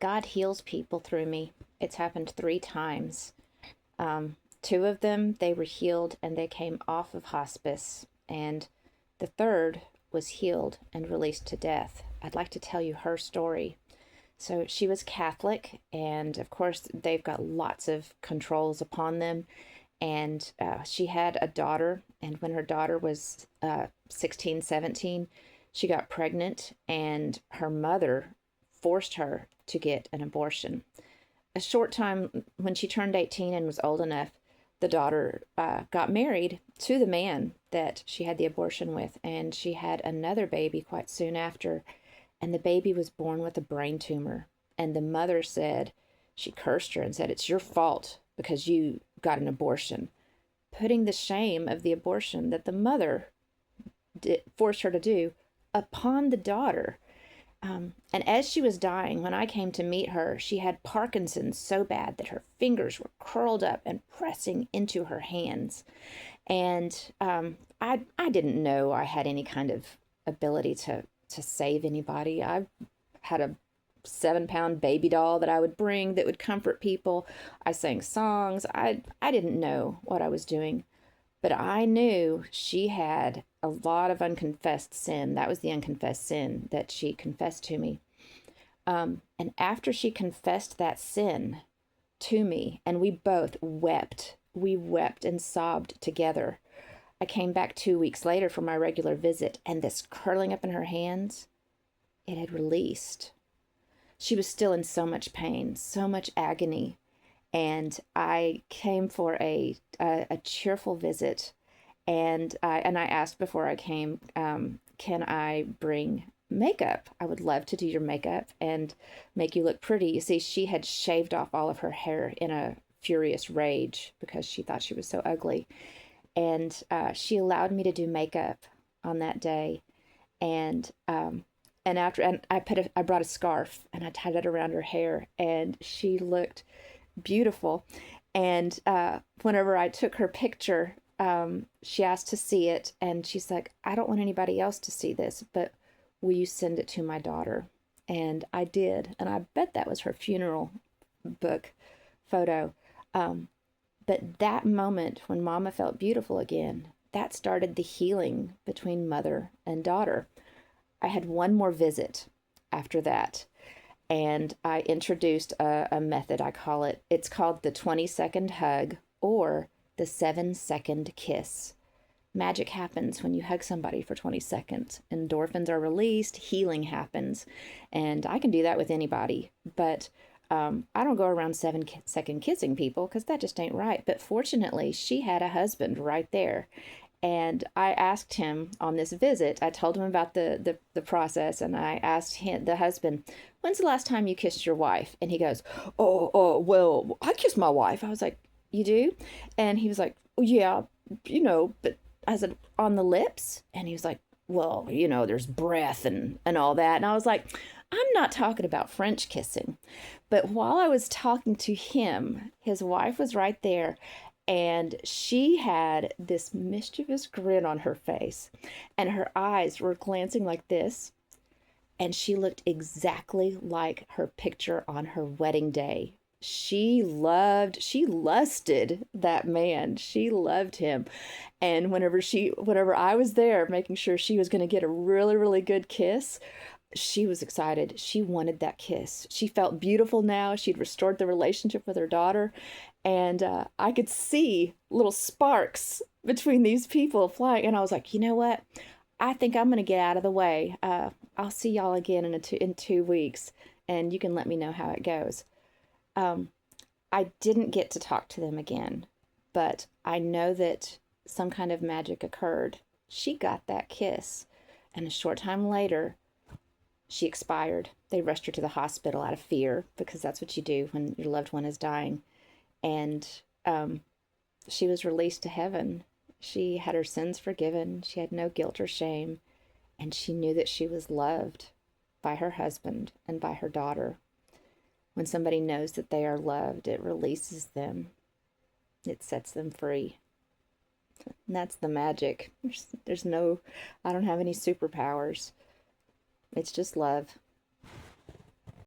God heals people through me. It's happened 3 times. Two of them, they were healed and they came off of hospice. And the third was healed and released to death. I'd like to tell you her story. So she was Catholic, and of course, they've got lots of controls upon them. And she had a daughter, and when her daughter was 16, 17, she got pregnant, and her mother forced her to get an abortion. A short time when she turned 18 and was old enough, the daughter got married to the man that she had the abortion with, and she had another baby quite soon after, and the baby was born with a brain tumor. And the mother said, she cursed her and said, "It's your fault because you got an abortion," putting the shame of the abortion that the mother forced her to do upon the daughter. And as she was dying, when I came to meet her, she had Parkinson's so bad that her fingers were curled up and pressing into her hands. And I didn't know I had any kind of ability to save anybody. I had a 7-pound baby doll that I would bring that would comfort people. I sang songs. I didn't know what I was doing, but I knew she had a lot of unconfessed sin. That was the unconfessed sin that she confessed to me. And after she confessed that sin to me, and we both wept, we wept and sobbed together. I came back 2 weeks later for my regular visit, and this curling up in her hands, it had released. She was still in so much pain, so much agony, and I came for a cheerful visit, and I asked before I came, can I bring makeup? I would love to do your makeup and make you look pretty. You see, she had shaved off all of her hair in a furious rage because she thought she was so ugly, and she allowed me to do makeup on that day, and I brought a scarf and I tied it around her hair, and she looked beautiful. And whenever I took her picture, she asked to see it, and she's like, "I don't want anybody else to see this, but will you send it to my daughter?" And I did, and I bet that was her funeral book photo. Um, but that moment when Mama felt beautiful again, that started the healing between mother and daughter. I had one more visit after that, and I introduced a method. It's called the 20-second hug or the 7-second kiss. Magic happens when you hug somebody for 20 seconds. Endorphins are released, healing happens. And I can do that with anybody. But I don't go around 7-second kissing people because that just ain't right. But fortunately, she had a husband right there. And I asked him on this visit, I told him about the process, and I asked him, the husband, "When's the last time you kissed your wife?" And he goes, well, I kissed my wife. I was like, "You do?" And he was like, "Well, yeah, but," I said, "On the lips?" And he was like, "Well, there's breath and all that." And I was like, "I'm not talking about French kissing." But while I was talking to him, his wife was right there, and she had this mischievous grin on her face, and her eyes were glancing like this, and she looked exactly like her picture on her wedding day. She lusted that man. She loved him. And whenever I was there making sure she was going to get a really, really good kiss, she was excited. She wanted that kiss. She felt beautiful now. She'd restored the relationship with her daughter. And I could see little sparks between these people flying. And I was like, you know what? I think I'm going to get out of the way. I'll see y'all again in 2 weeks, and you can let me know how it goes. Um, I didn't get to talk to them again, but I know that some kind of magic occurred. She got that kiss, and a short time later, she expired. They rushed her to the hospital out of fear, because that's what you do when your loved one is dying. And she was released to heaven. She had her sins forgiven. She had no guilt or shame. And she knew that she was loved by her husband and by her daughter. When somebody knows that they are loved, it releases them. It sets them free. And that's the magic. There's no, I don't have any superpowers. It's just love.